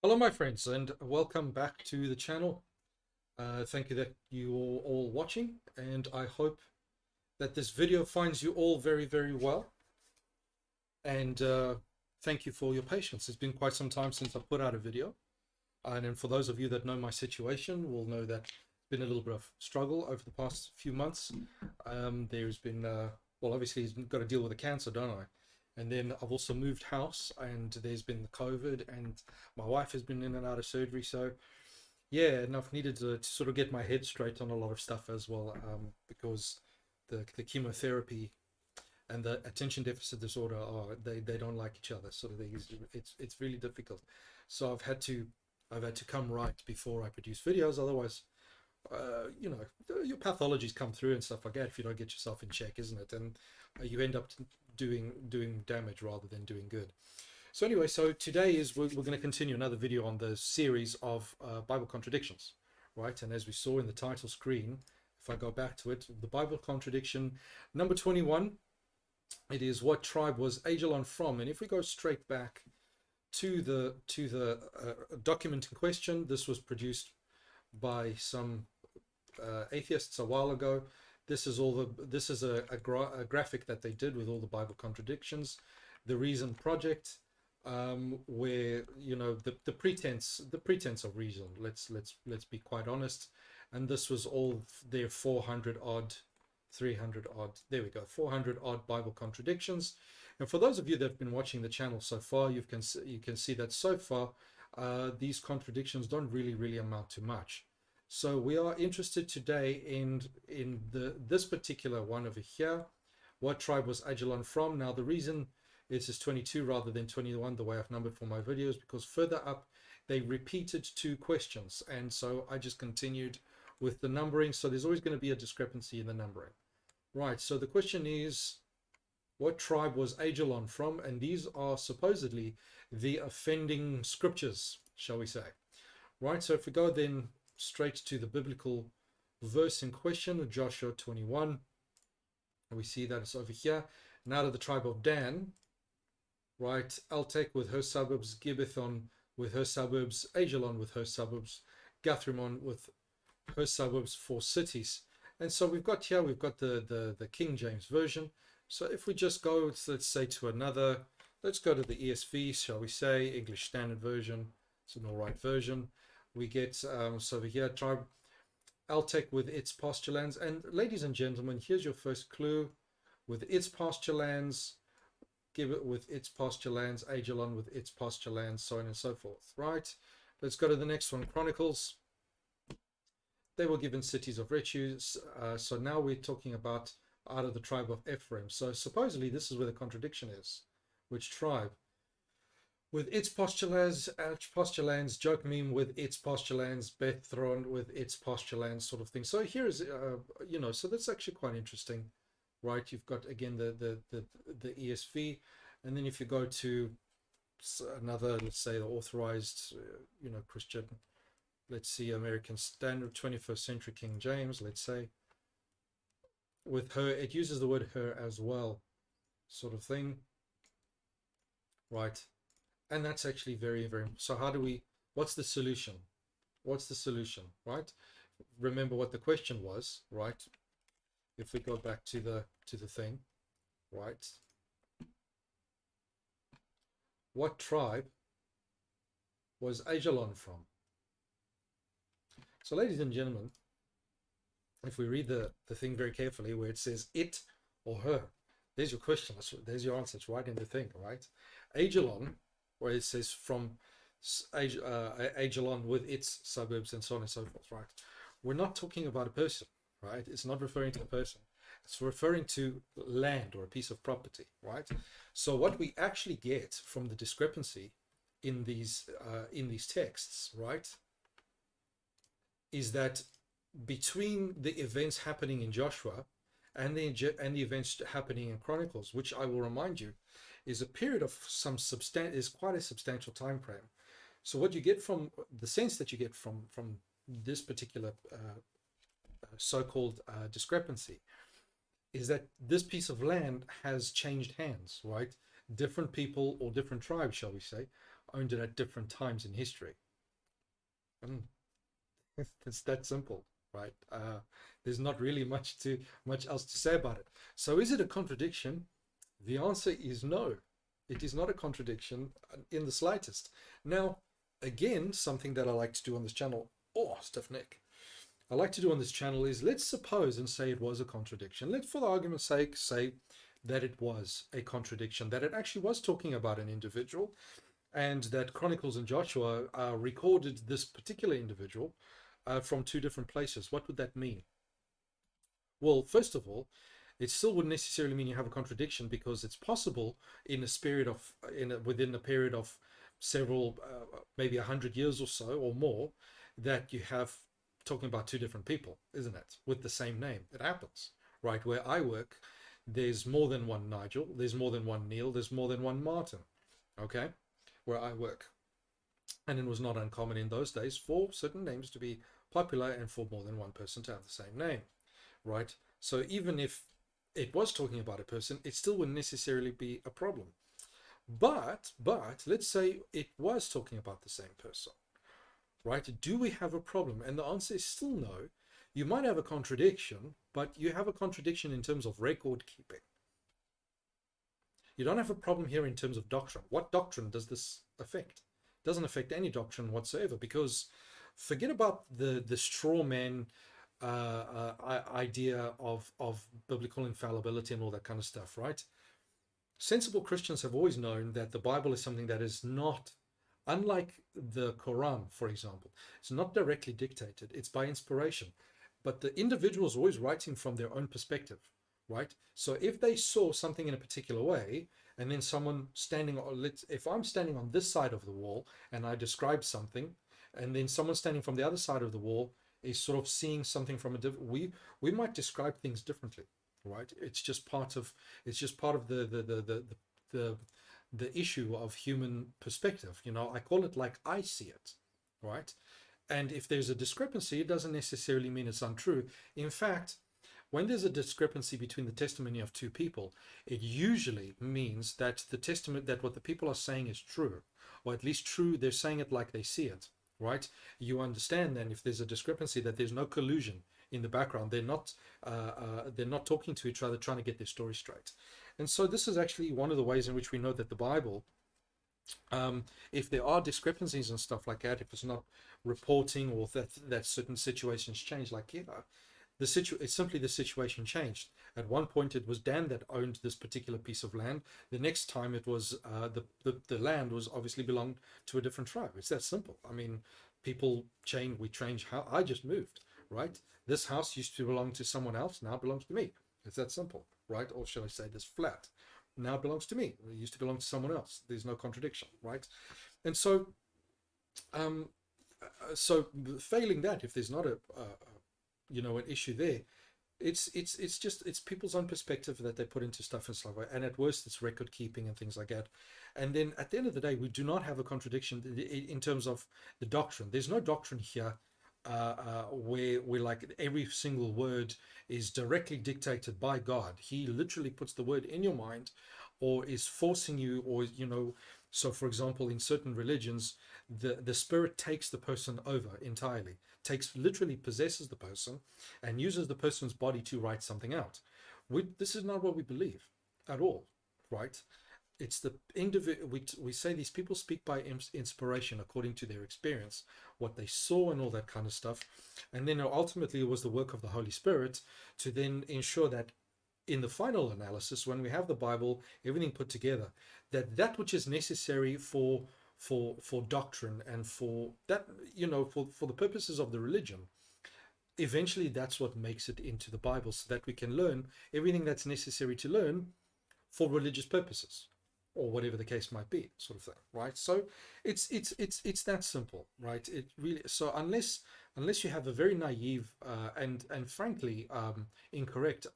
Hello, my friends, and welcome back to the channel. Thank you that you are all watching, and I hope that this video finds you all very, very well. And thank you for your patience. It's been quite some time since I put out a video. And then for those of you that know my situation will know that it's been a little bit of struggle over the past few months. There's been, well, obviously, you've got to deal with the cancer, don't I? And then I've also moved house, and there's been the COVID, and my wife has been in and out of surgery. So, yeah, and I've needed to sort of get my head straight on a lot of stuff as well, because the chemotherapy and the attention deficit disorder are they don't like each other. Sort of things. It's really difficult. So I've had to come right before I produce videos. Otherwise, your pathologies come through and stuff like that if you don't get yourself in check, isn't it? And you end up doing damage rather than doing good. So anyway, so today we're going to continue another video on the series of Bible contradictions, right? And as we saw in the title screen, if I go back to it, the Bible contradiction number 21, it is, what tribe was Aijalon from? And if we go straight back to the document in question, this was produced by some atheists a while ago. This is a graphic that they did with all the Bible contradictions, the Reason Project, where the pretense of reason. Let's be quite honest. And this was all their 400 odd, 300 odd. There we go, 400 odd Bible contradictions. And for those of you that have been watching the channel so far, you can see that so far these contradictions don't really amount to much. So we are interested today in this particular one over here. What tribe was Aijalon from? Now the reason it is 22 rather than 21, the way I've numbered for my videos, because further up they repeated two questions, and so I just continued with the numbering. So there's always going to be a discrepancy in the numbering. Right, so the question is, what tribe was Aijalon from? And these are supposedly the offending scriptures, shall we say. Right, so if we go then straight to the biblical verse in question, Joshua 21, we see that it's over here. Now to the tribe of Dan, right, Eltek with her suburbs, Gibbethon with her suburbs, Aijalon with her suburbs, Guthrimon with her suburbs, 4 cities. And so we've got the King James Version. So if we just go, let's say to another, let's go to the ESV, shall we say, English Standard Version. It's an all right version. We get, so over here, tribe Eltek with its pasture lands. And ladies and gentlemen, here's your first clue. With its pasture lands, give it with its pasture lands, Aijalon with its pasture lands, so on and so forth, right? Let's go to the next one, Chronicles. They were given cities of refuge. So now we're talking about out of the tribe of Ephraim. So supposedly this is where the contradiction is. Which tribe? With its pasture lands, Jokmeam with its pasture lands, Bethron with its pasture lands, sort of thing. So here is, so that's actually quite interesting, right? You've got again the ESV, and then if you go to another, let's say the authorized, Christian, let's see, American Standard, 21st Century King James, let's say. With her, it uses the word her as well, sort of thing, right? And that's actually very, very, so how do we, what's the solution? What's the solution, right? Remember what the question was, right? If we go back to the thing, right? What tribe was Aijalon from? So ladies and gentlemen, if we read the thing very carefully, where it says it or her, there's your question, there's your answer, it's right in the thing, right? Aijalon, where it says from Aijalon with its suburbs and so on and so forth, right? We're not talking about a person, right? It's not referring to a person. It's referring to land or a piece of property, right? So what we actually get from the discrepancy in these texts, right, is that between the events happening in Joshua and the events happening in Chronicles, which I will remind you is a period of is quite a substantial time frame. So what you get from the sense that you get from this particular so-called discrepancy is that this piece of land has changed hands, right? Different people or different tribes, shall we say, owned it at different times in history. And it's that simple, right? There's not really much else to say about it. So is it a contradiction? The answer is no. It is not a contradiction in the slightest. Now, again, something that I like to do on this channel, oh, stiff neck. I like to do on this channel is, let's suppose and say it was a contradiction. Let's, for the argument's sake, say that it was a contradiction, that it actually was talking about an individual, and that Chronicles and Joshua recorded this particular individual from two different places. What would that mean? Well, first of all, it still wouldn't necessarily mean you have a contradiction, because it's possible in a period of within a period of several maybe 100 years or so or more, that you have talking about two different people, isn't it, with the same name. It happens, right? Where I work, there's more than one Nigel, there's more than one Neil, there's more than one Martin, okay, where I work. And it was not uncommon in those days for certain names to be popular and for more than one person to have the same name, right? So even if it was talking about a person, it still wouldn't necessarily be a problem. But let's say it was talking about the same person, right? Do we have a problem? And the answer is still no. You might have a contradiction, but you have a contradiction in terms of record keeping. You don't have a problem here in terms of doctrine. What doctrine does this affect? It doesn't affect any doctrine whatsoever, because forget about the straw man idea of biblical infallibility and all that kind of stuff, right? Sensible Christians have always known that the Bible is something that is not, unlike the Quran, for example, it's not directly dictated, it's by inspiration. But the individual is always writing from their own perspective, right? So if they saw something in a particular way, and then someone standing on, if I'm standing on this side of the wall and I describe something, and then someone standing from the other side of the wall is sort of seeing something from a different, we might describe things differently, right? It's just part of the issue of human perspective. You know, I call it like I see it, right? And if there's a discrepancy, it doesn't necessarily mean it's untrue. In fact, when there's a discrepancy between the testimony of two people, it usually means that what the people are saying is true, or at least true, they're saying it like they see it, right? You understand then, if there's a discrepancy, that there's no collusion in the background. They're not talking to each other, trying to get their story straight. And so this is actually one of the ways in which we know that the Bible, if there are discrepancies and stuff like that, if it's not reporting, or that certain situations change, like here, it's simply the situation changed. At one point it was Dan that owned this particular piece of land. The next time it was the land was obviously belonged to a different tribe. It's that simple. I mean, people change, we change. How I just moved, right? This house used to belong to someone else, now it belongs to me. It's that simple, right? Or shall I say, this flat now belongs to me. It used to belong to someone else. There's no contradiction, right? And so so failing that, if there's not an issue there, it's people's own perspective that they put into stuff and stuff, and at worst it's record keeping and things like that. And then at the end of the day, we do not have a contradiction in terms of the doctrine. There's no doctrine here where like every single word is directly dictated by God. He literally puts the word in your mind, or is forcing you, or so for example, in certain religions, the spirit takes the person over entirely, literally possesses the person and uses the person's body to write something out. This is not what we believe at all, right? It's the individual. We say these people speak by inspiration, according to their experience, what they saw and all that kind of stuff. And then ultimately it was the work of the Holy Spirit to then ensure that in the final analysis, when we have the Bible, everything put together, that which is necessary for doctrine and for that, for the purposes of the religion, eventually that's what makes it into the Bible, so that we can learn everything that's necessary to learn for religious purposes, or whatever the case might be, sort of thing, right? So it's that simple, right? It really, so unless you have a very naive and frankly incorrect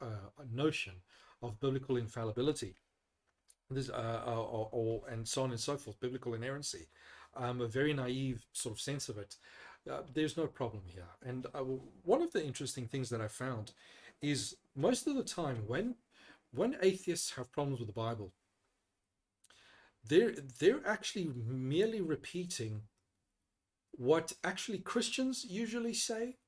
notion of biblical infallibility, this and so on and so forth, biblical inerrancy, a very naive sort of sense of it, there's no problem here. And one of the interesting things that I found is, most of the time when atheists have problems with the Bible, they're actually merely repeating what actually Christians usually say.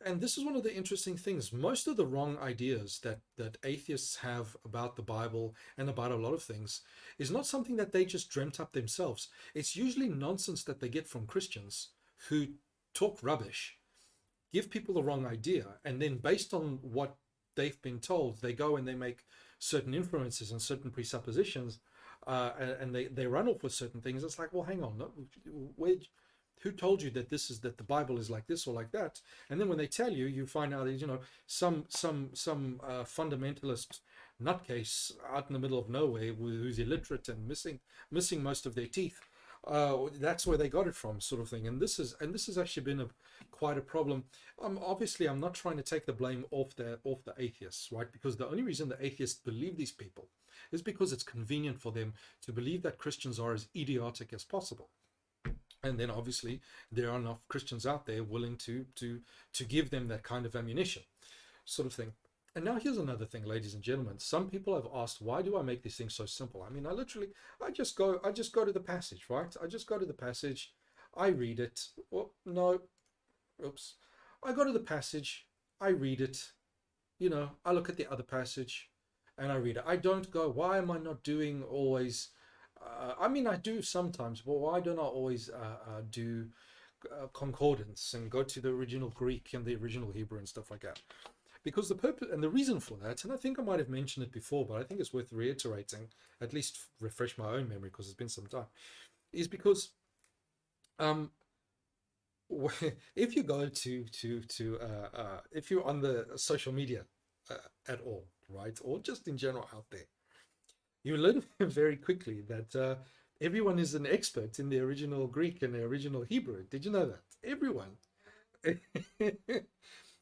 And this is one of the interesting things. Most of the wrong ideas that atheists have about the Bible and about a lot of things is not something that they just dreamt up themselves. It's usually nonsense that they get from Christians who talk rubbish, give people the wrong idea, and then based on what they've been told, they go and they make certain inferences and certain presuppositions, and they run off with certain things. It's like, well, hang on, no, who told you that the Bible is like this or like that? And then when they tell you, you find out that some fundamentalist nutcase out in the middle of nowhere who's illiterate and missing most of their teeth. That's where they got it from, sort of thing. And this has actually been quite a problem. Obviously, I'm not trying to take the blame off the atheists, right? Because the only reason the atheists believe these people is because it's convenient for them to believe that Christians are as idiotic as possible. And then obviously there are enough Christians out there willing to give them that kind of ammunition, sort of thing. And now here's another thing, ladies and gentlemen. Some people have asked, why do I make these things so simple? I mean, I just go to the passage, right? I just go to the passage, I read it. Well, no, oops. I go to the passage, I read it, I look at the other passage and I read it. I don't go, why am I not doing always, I mean, I do sometimes, but why don't I always do concordance and go to the original Greek and the original Hebrew and stuff like that? Because the purpose and the reason for that, and I think I might have mentioned it before, but I think it's worth reiterating, at least refresh my own memory because it's been some time, is because if you go to if you're on the social media at all, right, or just in general out there, you learn very quickly that everyone is an expert in the original Greek and the original Hebrew. Did you know that? Everyone.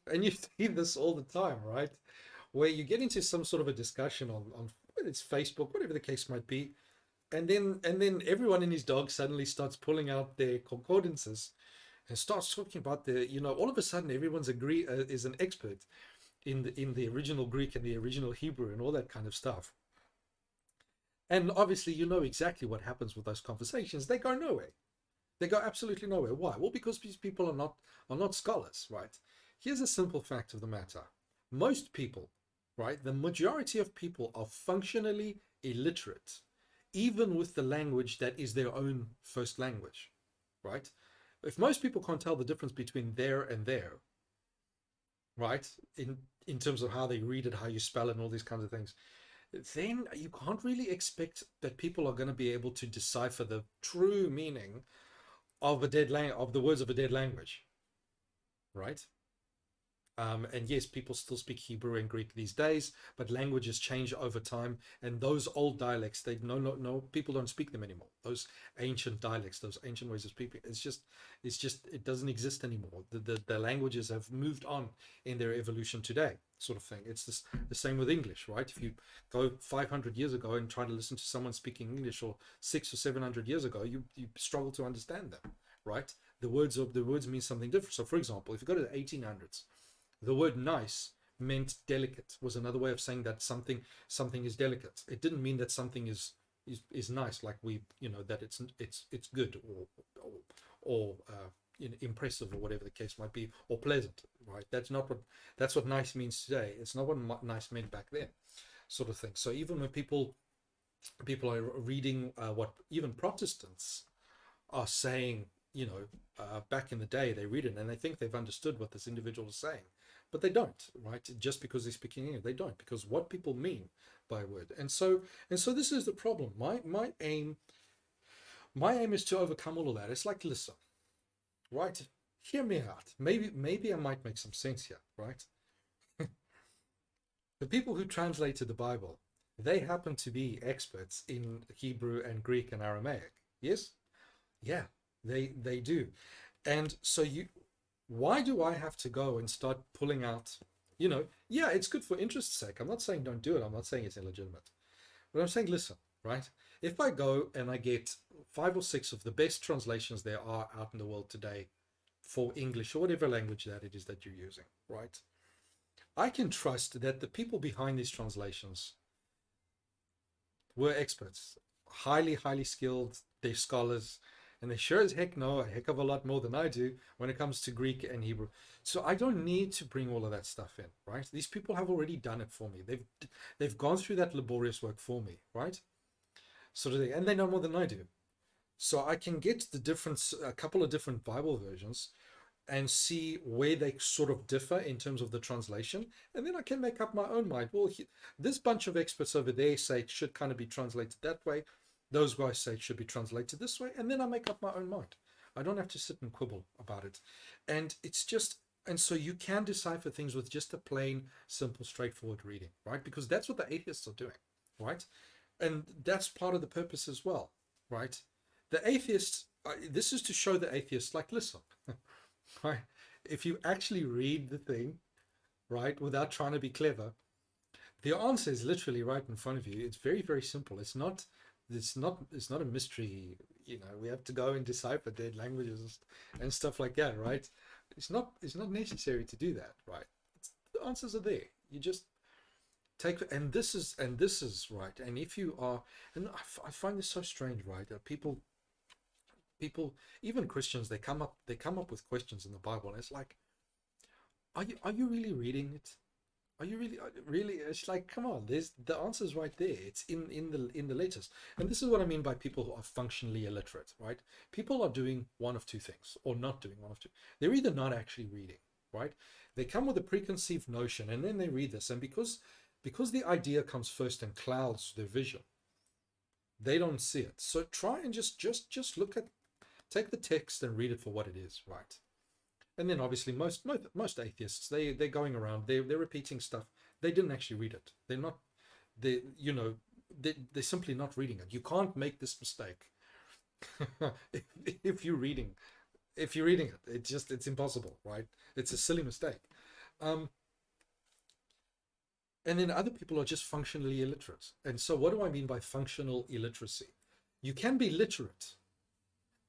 And you see this all the time, right? Where you get into some sort of a discussion on whether it's Facebook, whatever the case might be, and then everyone and his dog suddenly starts pulling out their concordances and starts talking about all of a sudden everyone's is an expert in the original Greek and the original Hebrew and all that kind of stuff. And obviously, exactly what happens with those conversations. They go nowhere. They go absolutely nowhere. Why? Well, because these people are not scholars, right? Here's a simple fact of the matter. Most people, right, the majority of people are functionally illiterate, even with the language that is their own first language, right? If most people can't tell the difference between there and there, right, in terms of how they read it, how you spell it, and all these kinds of things, then you can't really expect that people are going to be able to decipher the true meaning of the words of a dead language, right? And yes, people still speak Hebrew and Greek these days, but languages change over time. And those old dialects, people don't speak them anymore. Those ancient dialects, those ancient ways of speaking, it doesn't exist anymore. The languages have moved on in their evolution today, sort of thing. It's the same with English, right? If you go 500 years ago and try to listen to someone speaking English, or 600 or 700 years ago, you struggle to understand them, right? The words mean something different. So, for example, if you go to the 1800s, the word nice meant delicate, was another way of saying that something is delicate. It didn't mean that something is nice, like that it's good or impressive, or whatever the case might be, or pleasant, right? That's what nice means today. It's not what nice meant back then, sort of thing. So even when people are reading what even Protestants are saying, back in the day, they read it and they think they've understood what this individual is saying. But they don't, right? Just because they're speaking English, they don't, because what people mean by a word. And so this is the problem. My aim is to overcome all of that. It's like, listen, right? Hear me out. Maybe I might make some sense here, right? The people who translated the Bible, they happen to be experts in Hebrew and Greek and Aramaic. Yes? Yeah, they do. And so why do I have to go and start pulling out, yeah, it's good for interest's sake. I'm not saying don't do it. I'm not saying it's illegitimate. But I'm saying, listen, right? If I go and I get 5 or 6 of the best translations there are out in the world today for English or whatever language that it is that you're using, right? I can trust that the people behind these translations were experts, highly skilled. They're scholars, and they sure as heck know a heck of a lot more than I do when it comes to Greek and Hebrew. So I don't need to bring all of that stuff in, right? These people have already done it for me. They've gone through that laborious work for me, right? So do they, and they know more than I do. So I can get the difference, a couple of different Bible versions, and see where they sort of differ in terms of the translation, and then I can make up my own mind. Well, this bunch of experts over there say it should kind of be translated that way. Those guys say it should be translated this way, and then I make up my own mind. I don't have to sit and quibble about it. And it's just, and so you can decipher things with just a plain, simple, straightforward reading, right? Because that's what the atheists are doing, right? And that's part of the purpose as well, right? The atheists, this is to show the atheists, like, listen, right? If you actually read the thing, right, without trying to be clever, the answer is literally right in front of you. It's very simple. It's not a mystery. You know, we have to go and decipher dead languages and stuff like that, right? It's not necessary to do that, right? The answers are there. You just take, and this is right. And if you are, and I find this so strange, right? People, even Christians, they come up with questions in the Bible, and it's like, are you really reading it? Are you really? It's like, come on, there's the answer's right there. It's in the letters. And this is what I mean by people who are functionally illiterate, right? People are doing one of two things, or not doing one of two. They're either not actually reading, right? They come with a preconceived notion, and then they read this, and because the idea comes first and clouds their vision, they don't see it. So try and just look at, take the text and read it for what it is, right? And then obviously most atheists, they're going around, they're repeating stuff. They didn't actually read it. They're simply not reading it. You can't make this mistake if you're reading it. It's impossible, right? It's a silly mistake. And then other people are just functionally illiterate. And so what do I mean by functional illiteracy? You can be literate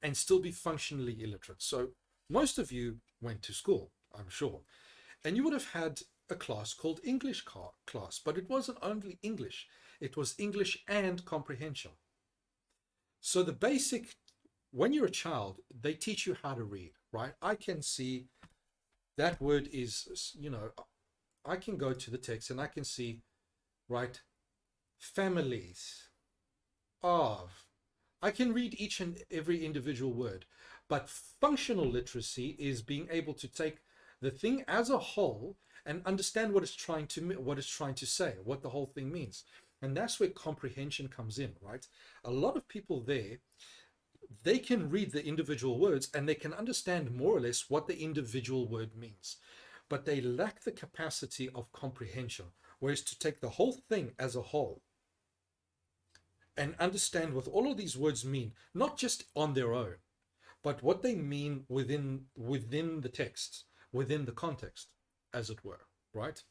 and still be functionally illiterate. So most of you went to school, I'm sure, and you would have had a class called English class, but it wasn't only English, it was English and comprehension. So the basic, when you're a child, they teach you how to read, right? I can see that word is, I can go to the text and I can see, right, families of, I can read each and every individual word. But functional literacy is being able to take the thing as a whole and understand what it's trying to say, what the whole thing means. And that's where comprehension comes in, right? A lot of people there, they can read the individual words and they can understand more or less what the individual word means, but they lack the capacity of comprehension, whereas to take the whole thing as a whole and understand what all of these words mean, not just on their own, but what they mean within the text, within the context, as it were, right?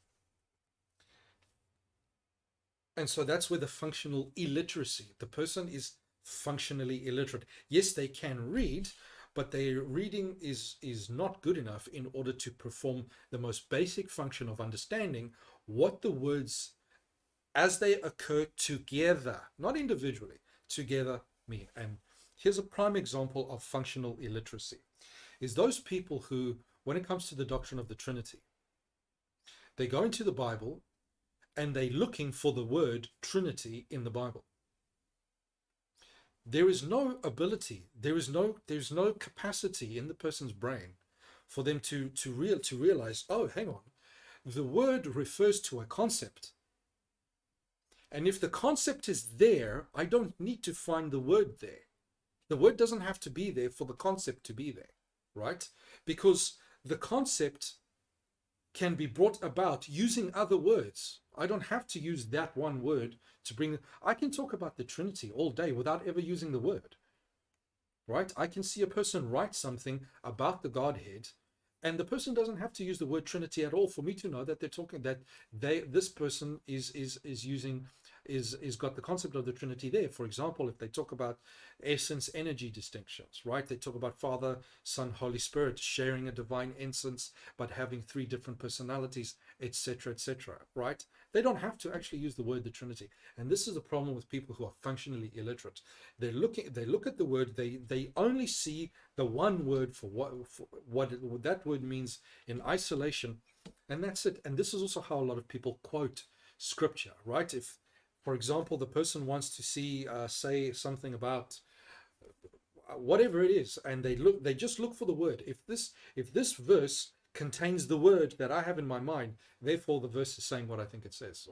And so that's where the functional illiteracy, the person is functionally illiterate. Yes, they can read, but their reading is not good enough in order to perform the most basic function of understanding what the words, as they occur together, not individually, together mean. And here's a prime example of functional illiteracy, is those people who, when it comes to the doctrine of the Trinity, they go into the Bible and they're looking for the word Trinity in the Bible. There is no ability, there's no capacity in the person's brain for them to realize, oh, hang on, the word refers to a concept. And if the concept is there, I don't need to find the word there. The word doesn't have to be there for the concept to be there, right? Because the concept can be brought about using other words. I don't have to use that one word to bring. I can talk about the Trinity all day without ever using the word, right? I can see a person write something about the Godhead, and the person doesn't have to use the word Trinity at all for me to know that they're talking, that this person is got the concept of the Trinity there. For example, if they talk about essence energy distinctions, right? They talk about Father, Son, Holy Spirit sharing a divine essence but having three different personalities, etc., right? They don't have to actually use the word the Trinity. And this is the problem with people who are functionally illiterate. They look at the word, they only see the one word for what that word means in isolation, and that's it. And this is also how a lot of people quote scripture, right? If, for example, the person wants to see say something about whatever it is, and they just look for the word. If this verse contains the word that I have in my mind, therefore the verse is saying what I think it says.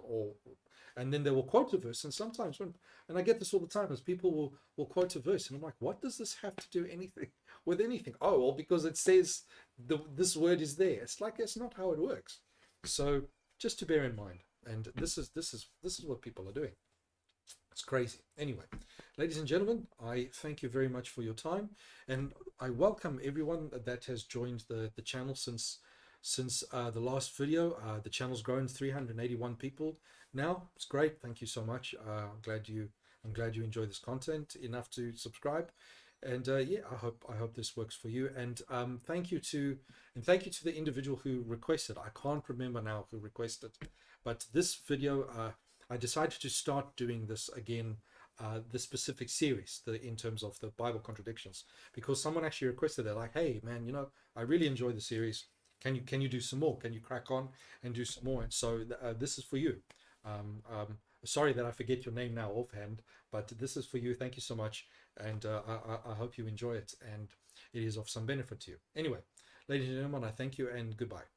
And then they will quote a verse. And sometimes and I get this all the time, as people will quote a verse, and I'm like, what does this have to do anything with anything? Oh, well, because it says this word is there. It's like, it's not how it works. So just to bear in mind. And this is what people are doing. It's crazy. Anyway, ladies and gentlemen, I thank you very much for your time, and I welcome everyone that has joined the channel since the last video. The channel's grown 381 people now. It's great. Thank you so much. I'm glad you enjoy this content enough to subscribe. And yeah, I hope this works for you. And thank you to the individual who requested. I can't remember now who requested, but this video, I decided to start doing this again, this specific series, in terms of the Bible contradictions, because someone actually requested it, like, hey man, I really enjoy the series. Can you do some more? Can you crack on and do some more? And so this is for you. Sorry that I forget your name now offhand, but this is for you. Thank you so much, and I hope you enjoy it and it is of some benefit to you. Anyway, ladies and gentlemen, I thank you and goodbye.